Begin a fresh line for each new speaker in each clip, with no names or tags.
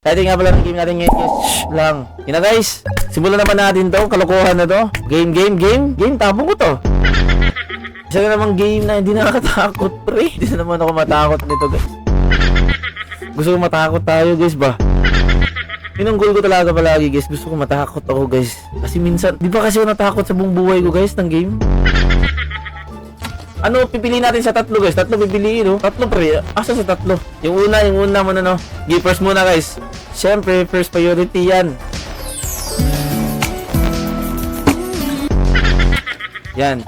Dati nga pala ng game natin ngayon guys. Shh lang. Yun na guys. Simulan naman natin to. Kalokohan na to. Game. Tapong ko to. Isa na namang game na hindi nakakatakot pre. Hindi na naman ako matakot nito guys. Gusto ko matakot tayo guys ba? Yun ang goal ko talaga palagi guys. Gusto ko matakot ako guys. Kasi minsan, di ba kasi ako natakot sa buong buhay ko guys ng game? Ano, pipiliin natin sa tatlo guys. Tatlo pipiliin, no? Tatlo pre. Asa sa tatlo? Yung una muna, no? Give first muna guys. Siyempre, first priority yan. Yan.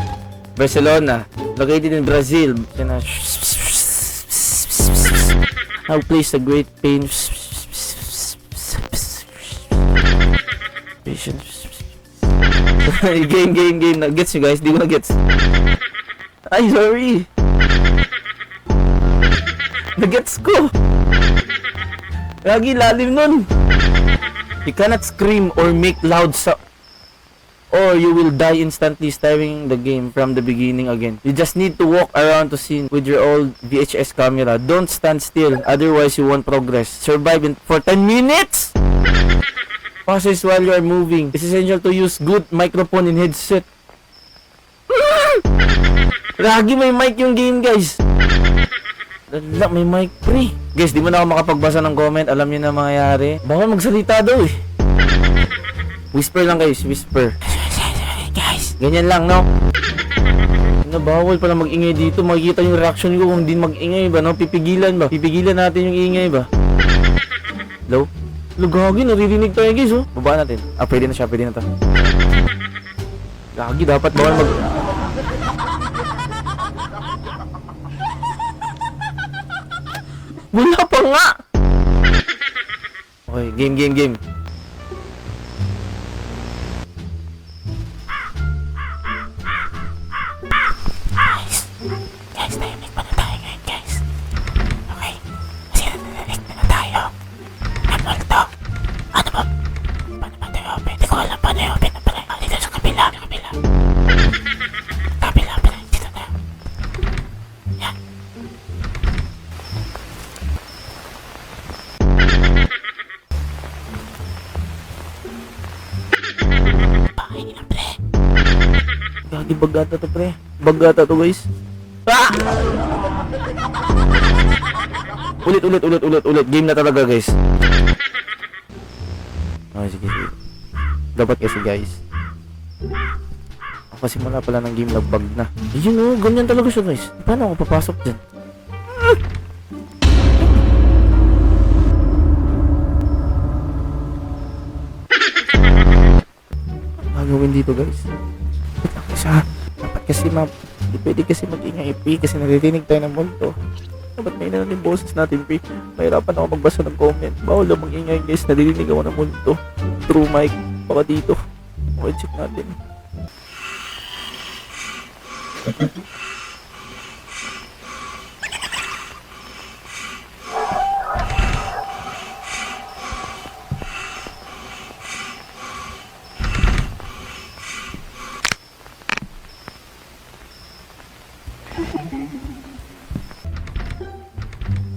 Barcelona. Located in Brazil. Yan na. How plays a great pain. Patience. game. Gets you guys. Di ko na gets. Ay, sorry. Nagets ko. Lagi lalim nun. You cannot scream or make loud sound, or you will die instantly starting the game from the beginning again. You just need to walk around the scene with your old VHS camera. Don't stand still, otherwise you won't progress. Survive for 10 minutes! Pauses while you are moving. It's essential to use good microphone and headset. Lagi may mic yung game guys. Lala, may mic pre. Guys, di mo na ako makapagbasa ng comment. Alam niyo na mangyayari. Bawal magsalita daw eh. Whisper lang guys, whisper. Guys, ganyan lang no. Bawal pala mag-ingay dito. Makikita yung reaction ko kung hindi mag-ingay ba no. Pipigilan ba? Pipigilan natin yung ingay ba? Hello? Lugagi, naririnig tayo guys oh. Baba natin. Pwede na siya, pwede na to. Lagi, dapat bawal mag... Wala pa nga! Okay, game. Guys, tahimik pa na tayo ngayon, guys. Okay, kasi narinig na tayo. Namulto. Ano ba? Paano ba tayo open? Hindi ko alam paano yung open na pala. Dito sa kabila. Kabila pala, dito tayo. Yan. Gagi, bagata to pre. Bagata to guys. Ah! Ulit. Game na talaga guys. Okay, sige. Dapat kasi guys. Ako simula pala ng game nagbag na. Yun o, ganyan talaga siya guys. Paano ako papasok dyan? Gagawin dito guys. Dapat kasi hindi pwede kasi mag-ingay P kasi naririnig tayo ng multo. Dapat may na yung boses natin P. Mahirapan ako magbasa ng comment. Bawal lang mag-ingay guys, naririnig ako ng multo. True mic, baka dito. Okay, check natin.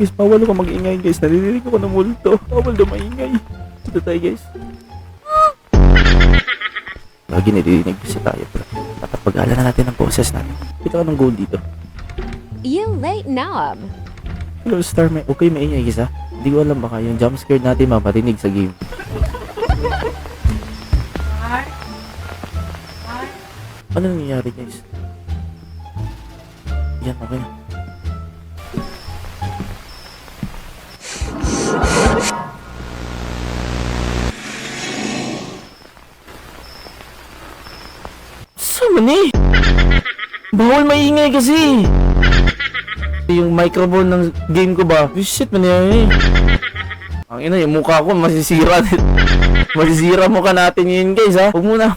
Guys, bawal ako mag-ingay guys. Naririnig ako ng multo. Bawal na maingay. Dito tayo guys. Lagi naririnig kasi tayo bro. Dapat pag-ala na natin ang boses natin. Kita ka ng gold dito.
You late knob.
Hello Star, okay maingay guys ha. Hindi ko alam baka yung jump scare natin maparinig sa game. Ano nangyayari guys? Yan, okay na. Mani! Bawal maingay kasi! Yung microphone ng game ko ba? Shit, mani. Ang ina, yung mukha ko masisira. Masisira mukha natin yun guys ha. Huwag muna.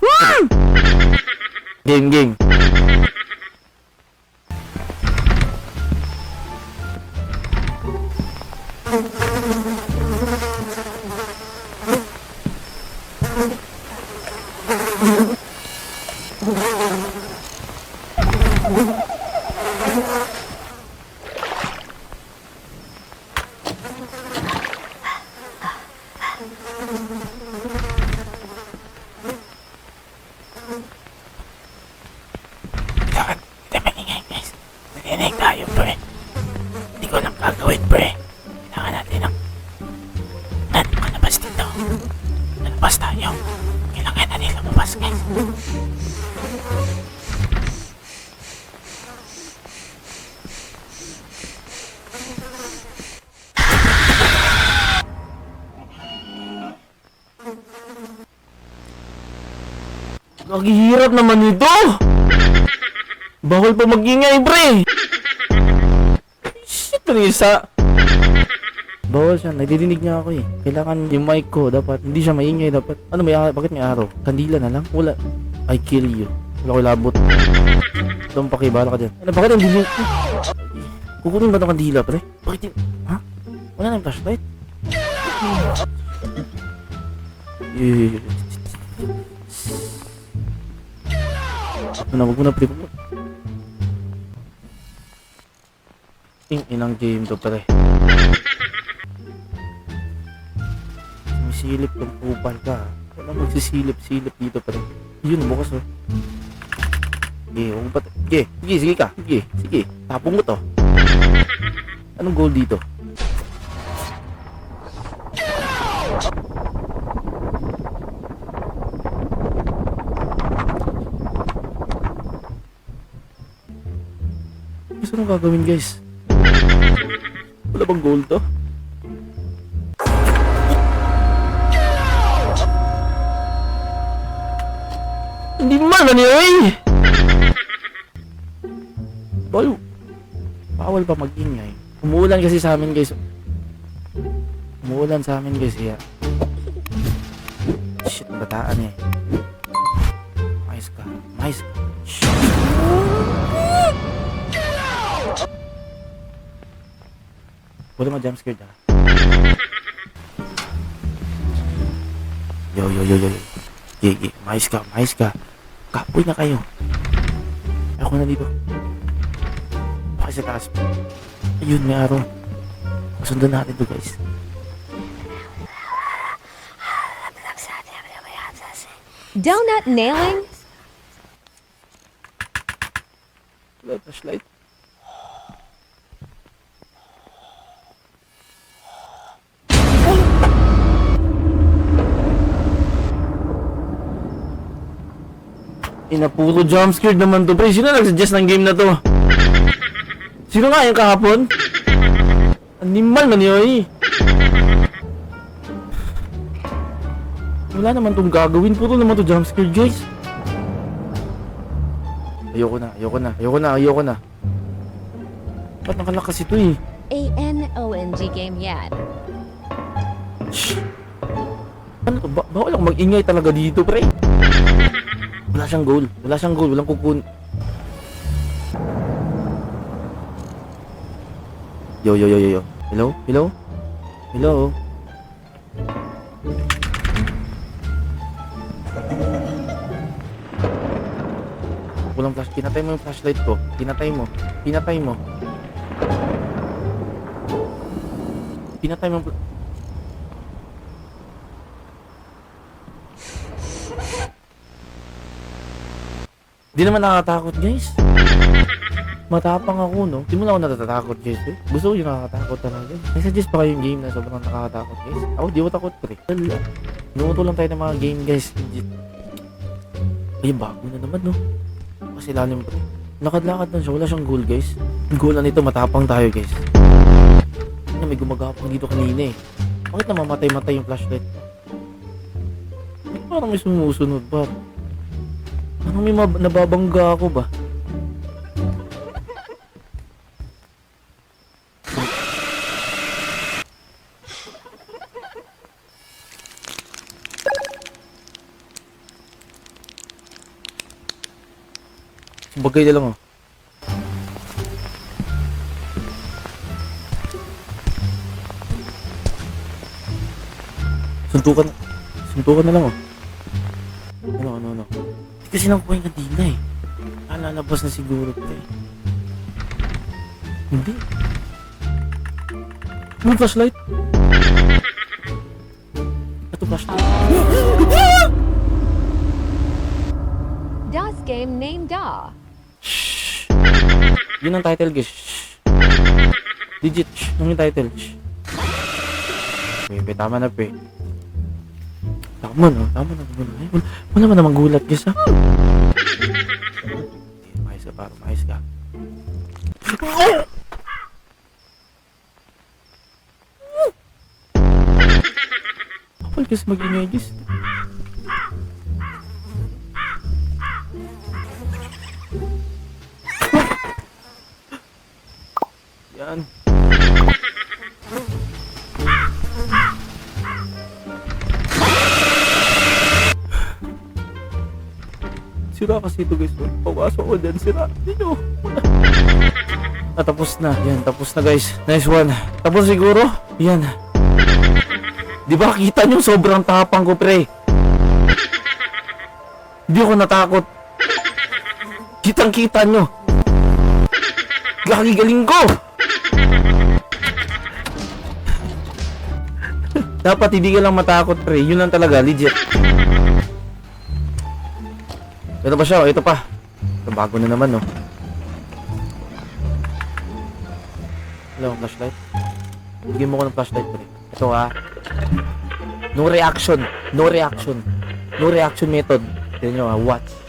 Game. Naghihirap naman ito! Bawal pa mag-ingay, pre! Shit, Marisa! Bawal siya, nadidinig niya ako eh. Kailangan yung mic ko, dapat, hindi siya maingay, dapat. Ano, bakit may araw? Kandila na lang? Wala. I kill you. Wala ko labot. Don't pakibala ka dyan. Ano, bakit ang dilim? Kukunin ba itong kandila, pre? Bakit yun? Ha? Wala na yung flashlight? Wag mo na, pre. Inang game to, pre. Silip ng kupal ka. Wala magsisilip-silip dito, pre. Yun, bukas, oh. Sige, huwag pa. Sige ka. Sige. Tapong mo to. Anong goal dito? Gusto nang gagawin, guys? Wala bang goal to? Hindi man, ano yun? Bawal pa mag-ingay. Umuulan kasi sa amin, guys. Kaya shit, bataan eh. Mais ka. Shh. Wala ma-jumpscare ha. Yo. Mais ka. Kapoy na kayo. Ako na dito. Baka sa taas. Ayun, may araw. Masundan natin to, guys.
Donut nailing?
Wala, flashlight. Puro jumpscare naman to, pre. Sino nag-suggest ng game na to? Sino nga yung kahapon? Animal man yun eh. Wala naman tong gagawin. Puro naman to jumpscare, guys. Ayoko na. Ba't nakalakas ito eh?
ANONG game yan.
Shh. Ano to? Bawal lang mag-ingay talaga dito, pre. Wala siyang goal. Walang kukun. Yo. Hello? Walang flash. Pinatay mo yung flashlight ko. Pinatay mo yung Di naman nakakatakot, guys. Matapang ako, no? Di mo na ako natatakot, guys, eh. Gusto ko yung nakakatakot talaga. May suggest pa kayong game na sobrang nakakatakot, guys. Ako, di ako takot, pre. Nuto lang tayo ng mga game, guys. Ay, bago na naman, no? Kasi lalim, pre. Lakad-lakad lang siya. Wala siyang goal, guys. Yung goal na nito, matapang tayo, guys. May gumagapang dito kanina, eh. Bakit na mamatay-matay yung flashlight? Parang may sumusunod, par. Parang may nababangga ako ba? Bagay na lang, oh. Suntukan na lang, oh. Ano. Kasi nakuha yung kanina eh. Lalabas na siguro, pre. Hindi. May flashlight. Ito flashlight.
Das game named Da.
Shhh. Yun ang title, guys. Shhh. Digit. Shhh. Yung title. Shhh. Tama na, pre. Tama na. Ay, wala man namang gulat, guys, ha? Mais ka. Kapal, guys, mag-ingay, guys. Sira kasi ito guys. Pawasok ko dyan. Sira. Dito. Tapos na. Yan, tapos na guys. Nice one. Tapos siguro. Yan. Di ba kita nyo sobrang tapang ko pre? Hindi ako natakot. Kitang kita nyo. Gagi galing ko. Dapat hindi ka lang matakot pre. Yun lang talaga. Legit. Ito pa siya. Ito pa. Ito bago na naman no. Hello, flashlight. Bigyan mo ko ng flashlight pre. Ito ha. No reaction. No reaction. No reaction method. Tignan nyo ha. Watch.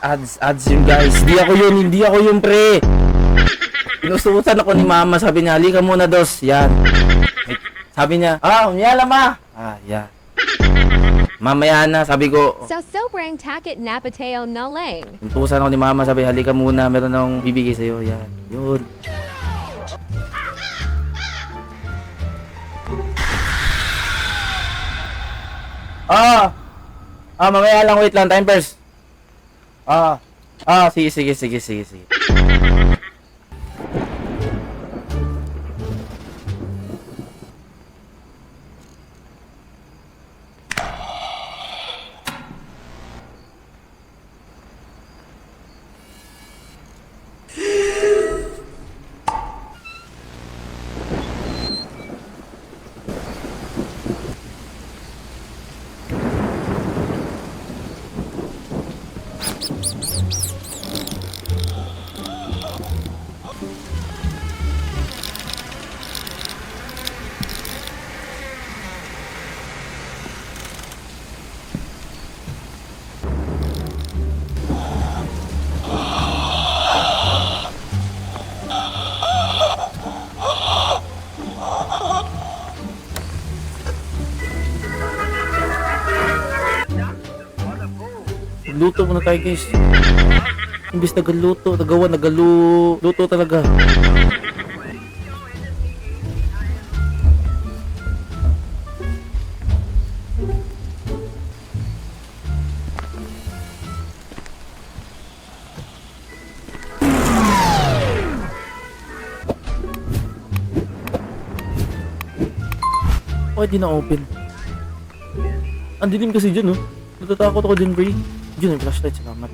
Ads yun guys. Hindi ako yun pre. Inususan ako ni mama. Sabi niya, halika muna dos. Yan. Sabi niya, unyala ma. Yan. Mamaya na, sabi ko.
So sobrang takot na Pateo Naling.
Inususan ako ni mama. Sabi, halika muna. Meron akong bibigay sa'yo. Yan. Yun. Mamaya lang. Wait lang. Time first. Sige. Luto muna tayo guys. Imbis nagaluto talaga. Di na open. Ang dilim kasi dyan oh. Natatakot ako dyan pre. Yun yung flashlight, salamat.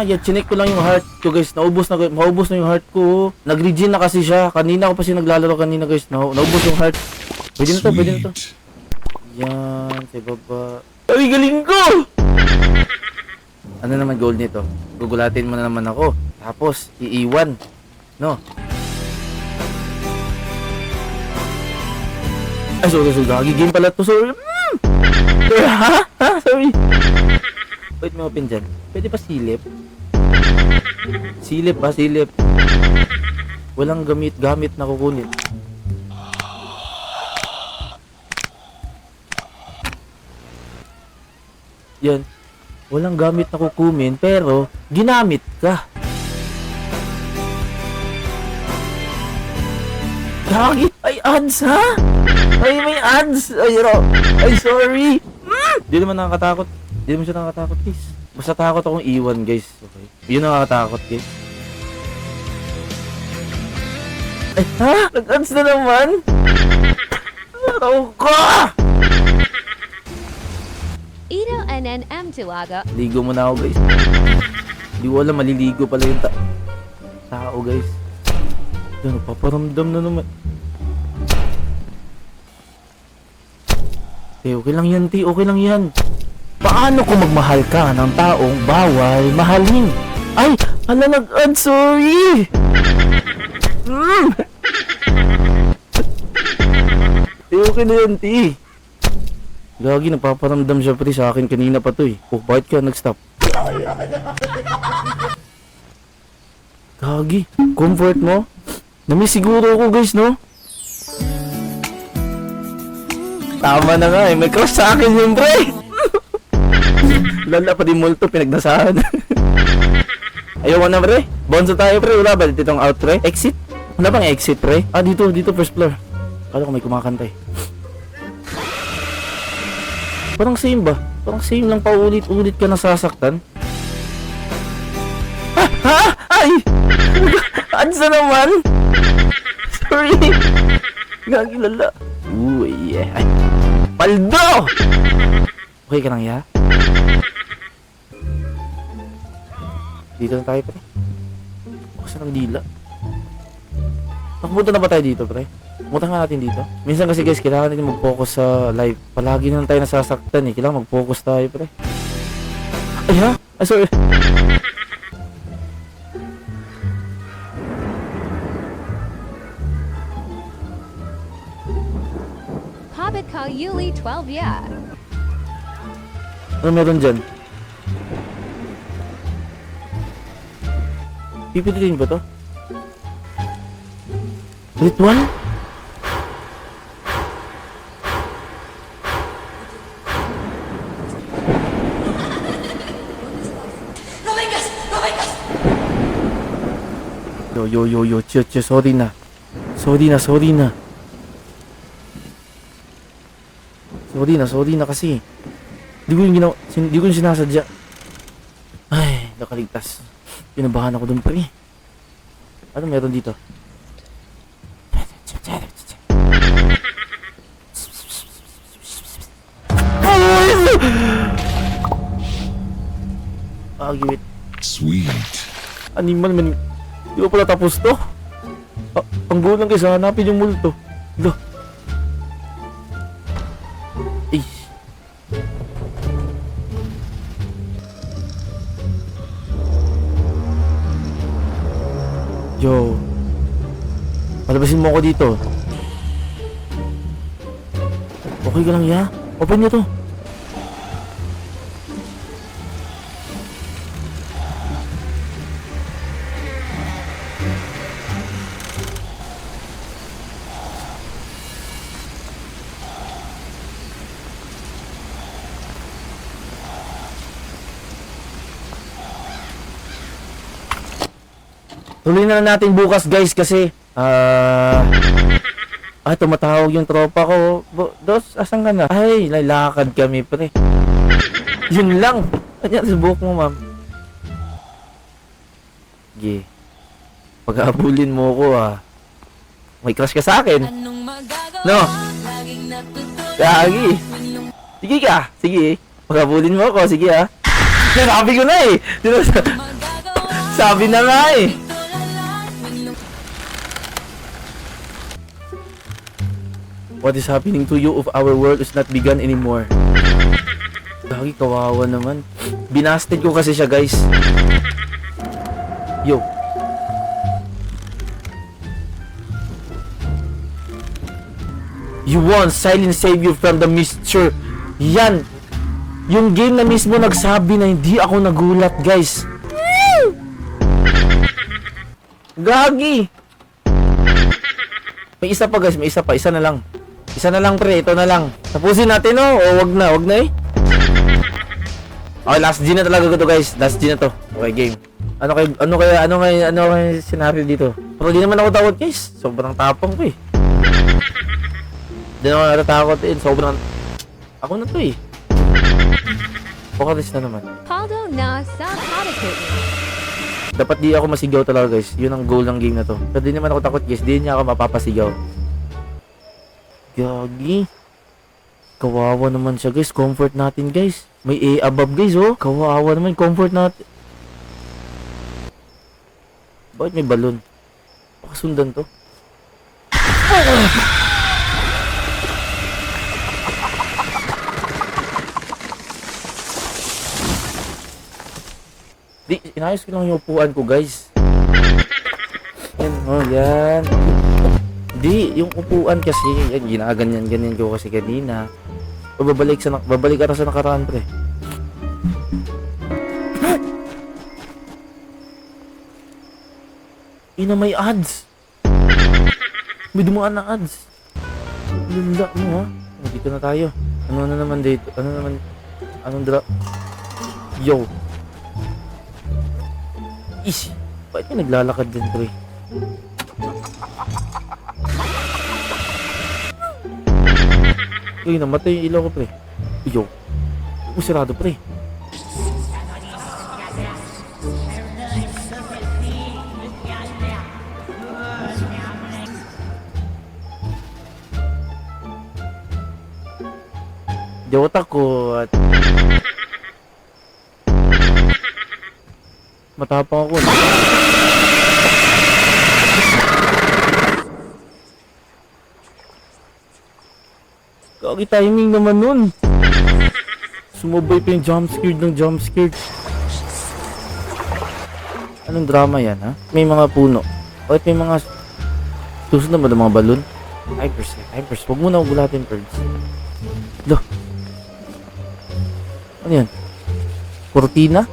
Yan, chinek ko lang yung heart ko guys. Maubos na yung heart ko. Nag-regen na kasi siya. Kanina ako pa siya naglalaro kanina guys. Naubos yung heart. Pwede na to. Yan, sa baba. Ay, galing ko! Ano naman goal nito? Gugulatin mo na naman ako. Tapos, iiwan. No? Ay, sorry. Gagi-game pala to. Sorry. Ha? Sorry. Wait, may open dyan. Pwede pa silip? Silip. Walang gamit na kukunin. Yan. Walang gamit na kukunin, pero ginamit ka. Gagi! Ay, ads ha? Ay, may ads! Ay, sorry! Di naman nakakatakot. Di naman siya nakakatakot, guys. Basta takot akong iwan, guys. Okay. Yun nakakatakot, guys. Ay, ha? Nag-ads na naman? Araw ka!
Ito NNM Tilaga.
Ligo muna ako, guys. Di ko alam, maliligo pala yung tao, guys. Yan, paparamdam na naman. Okay lang yan, okay lang yan. Paano kung magmahal ka ng taong bawal mahalin? Ay, nag-add, sorry! Okay na yan, Gagi, nagpaparamdam siya pre sa akin kanina pa to eh. Oh, bakit ka nag-stop? Gagi, comfort mo? Namiss siguro ako guys, no? Tama na nga eh, may crush sa akin yun pre. Lala pa din multo, pinagdasahan. Ayoko na pre, bonzo tayo pre, wala ba ditong out pre? Exit? Wala bang exit pre? Ah, dito first floor. Kala ko may kumakanta eh. Parang same ba? Parang same lang paulit-ulit ka nasasaktan. Ha? Ay! Adsa naman! Sorry! Gagi lala. Uy, yeah. Ay. Paldo! Okay ka lang, ya? Dito na tayo, pre. Bukas ng dila. Nakapunta na ba tayo dito, pre? Pumunta nga natin dito. Minsan kasi guys, kailangan natin mag-focus sa live. Palagi na lang tayo nasasaktan eh. Kailangan mag-focus tayo, pre. Ay ha? Ay, sorry.
Hobbit Call Yuli 12 ya.
Ano meron dyan? Pipilitin ba to? Ritual? Yo, chill, sorry na. Sorry na kasi. Di ko yung sinasadya. Ay, nakaligtas. Pinabahan ako dun pre. Ano meron dito? Give it.
Sweet.
Animal man. Di ba pala tapos to? Ang gulang kasi hanapin yung multo. Lo. Eh. Yo. Palabasin mo ako dito. Okay ka lang, ya? Open nyo to. Tuloy na lang natin bukas guys kasi tumatawag yung tropa ko. Dos, asan ka na? Ay, lalakad kami pre. Yun lang. Kanya, subok mo ma'am. Sige. Pag-aabulin mo ko may crush ka sa akin. No? Gagi. Sige ka. Sige. Pag-aabulin mo ako. Sige Sabi ko na eh. Sabi na nga eh. What is happening to you if our world is not begun anymore? Gagi, kawawa naman. Binasted ko kasi siya, guys. Yo. You won. Silent save you from the mixture. Yan. Yung game na mismo nagsabi na hindi ako nagulat, guys. Gagi. May isa pa, guys. May isa pa. Isa na lang. Isa na lang pre, ito na lang. Tapusin natin o wag na eh. Okay, last G na talaga ko to guys. Last G na to. Okay, game. Ano kaya scenario dito? Pero di naman ako takot guys. Sobrang tapang ko eh. Di naman ako natatakot eh. Sobrang... Ako na to eh. Focus na naman.
Paldo na sa Hobbit.
Dapat di ako masigaw talaga guys. Yun ang goal ng game na to. Pero di naman ako takot guys. Di niya ako mapapasigaw. Gagi. Kawawa naman siya guys. Comfort natin guys. May A above guys oh. Kawawa naman. Comfort natin. Bakit may balon? Pakasundan to. Di, inayos ko lang yung upuan ko guys. Yan oh, yan. Di, yung upuan kasi, yan, ginaganyan-ganyan ko kasi kanina. O babalik ata sa nakaraan, pre. Ina, may ads. May dumaan na ads. Lala mo, ha? Dito na tayo. Ano na naman dito? Ano naman? Anong drop? Yo. Ish. Bakit ka naglalakad din, pre? Uy, namatay yung ilaw ko, pre. Yo. Usirado, pre. Di ako takot. Matapang ako. Kagi timing naman nun. Sumubay pa yung jump scared. Anong drama yan, ha? May mga puno. O may mga susunod ba ng mga balon? Hypers. Huwag muna ugulatin, birds. Loh. Ano yan? Cortina?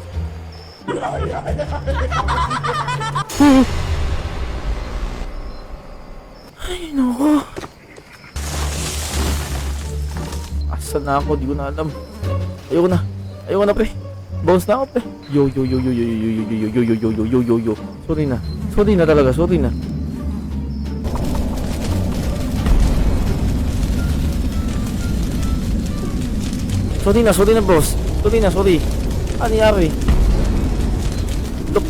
Ay, naku. Asan na ako? Di ko na alam. Ayoko na, pre. Bounce na ako, pre. Yo. Sorry na talaga. Sorry na, boss. Sorry. Ano nangyari? Look.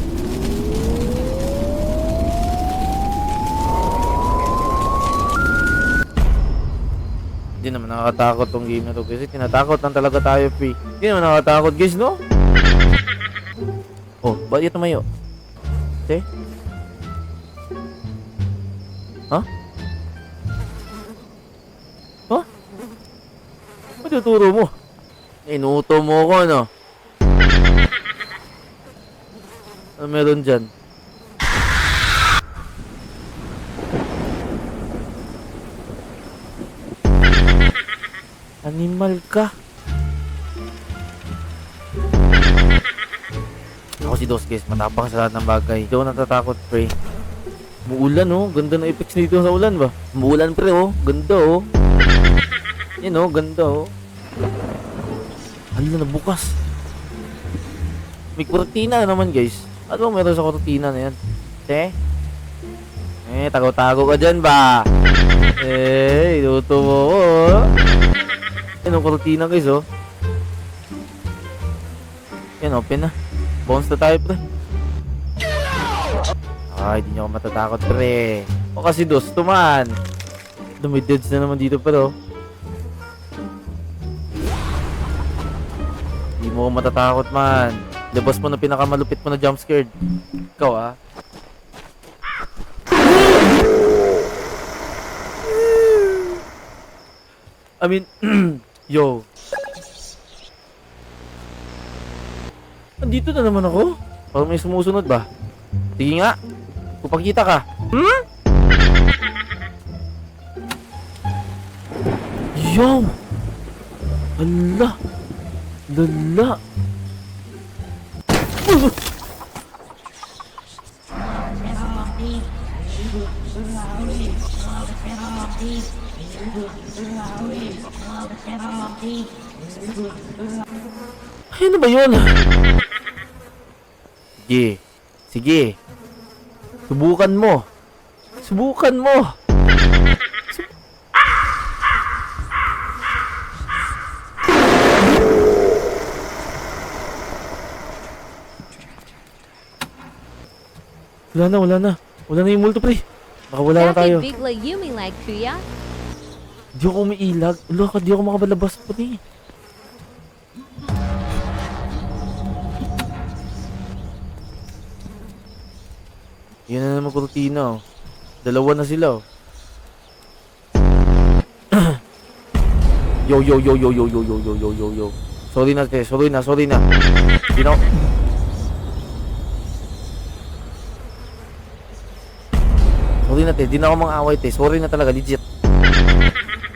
Hindi naman nakakatakot tong game na to kasi tinatakot lang talaga tayo, pre. Hindi naman nakakatakot, guys, no? Oh, bakit tumayo? Okay? Huh? Ano tuturo mo? Inuto mo ko, no? Ano meron dyan? Animal ka. Ako si Dos, guys. Matapang sa lahat ng bagay. Hindi ako natatakot, pre. Muulan, oh. Ganda ng effects dito sa ulan ba? Muulan, pre, oh. Ganda, oh. Yan, oh. Ganda, oh. Hala na bukas. May kurtina naman, guys. Ano meron sa kurtina na yan? Tago-tago ka dyan ba? Iluto mo ko, oh. Yan, ang kurtina, guys, oh. Yan, open na. Bounce na tayo, pre. Ay, di nyo ako matatakot, pre. O kasi Dos, tuman. May deads na naman dito, pero di mo ako matatakot, man. Labas mo na pinakamalupit mo na jump scared. Ikaw, ah. I mean, yo. Andito na naman ako. Parang may sumusunod ba? Sige nga. Kupakita ka. Yo! Hala! Lala! Ay, ano ba yun? Sige. Subukan mo. Wala na. Wala na yung multo, pre. Baka wala na tayo.
Bakit bigla yumilag, kuya?
Di ako umiilag. Wala, di ako makabalabas pa ni. Yan na naman kurtina, oh. Dalawa na sila, oh. Yo. Sorry na. Di na. Sorry na, te. Di na ako mang away, te. Sorry na talaga, legit.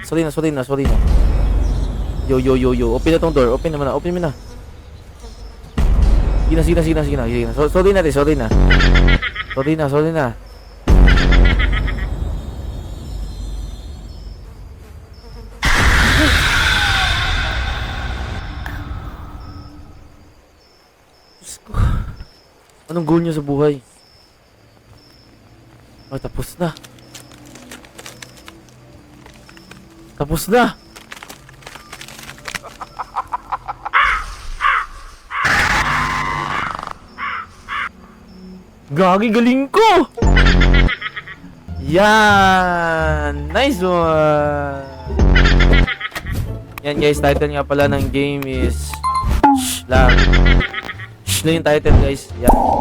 Sorry na. Yo. Open na tong door. Open naman na. Open mo na. Sige na. Sorry na. Sorry na. Diyos ko. Anong goal niyo sa buhay? Ay, tapos na. Gagi, galing ko! Yan! Nice one! Yan guys, title nga pala ng game is Shh lang. Shh lang yung title guys. Yan.